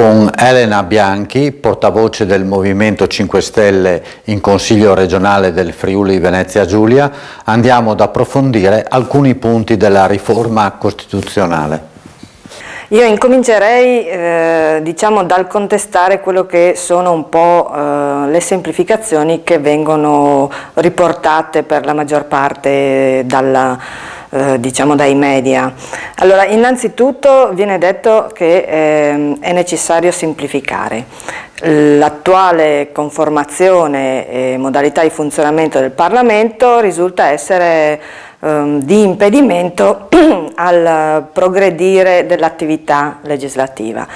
con Elena Bianchi, portavoce del Movimento 5 Stelle in Consiglio regionale del Friuli Venezia Giulia, andiamo ad approfondire alcuni punti della riforma costituzionale. Io incomincerei diciamo dal contestare quello che sono un po' le semplificazioni che vengono riportate per la maggior parte diciamo dai media. Allora, innanzitutto viene detto che è necessario semplificare. L'attuale conformazione e modalità di funzionamento del Parlamento risulta essere di impedimento al progredire dell'attività legislativa.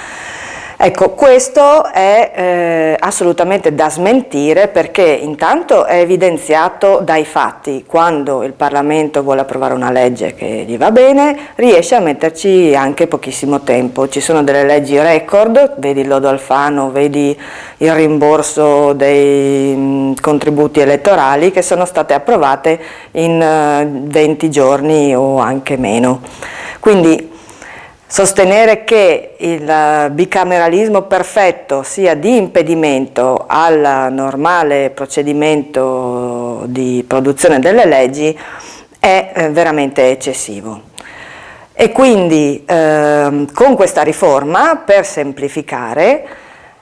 Ecco, questo è assolutamente da smentire, perché intanto è evidenziato dai fatti. Quando il Parlamento vuole approvare una legge che gli va bene, riesce a metterci anche pochissimo tempo. Ci sono delle leggi record, vedi il lodo Alfano, vedi il rimborso dei contributi elettorali, che sono state approvate in 20 giorni o anche meno. Quindi sostenere che il bicameralismo perfetto sia di impedimento al normale procedimento di produzione delle leggi è veramente eccessivo. E quindi con questa riforma, per semplificare,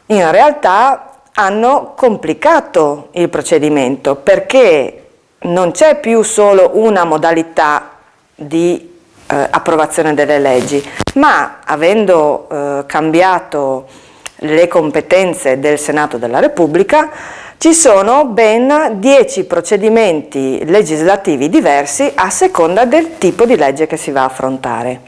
in realtà hanno complicato il procedimento, perché non c'è più solo una modalità di approvazione delle leggi, ma avendo cambiato le competenze del Senato della Repubblica, ci sono ben 10 procedimenti legislativi diversi a seconda del tipo di legge che si va a affrontare.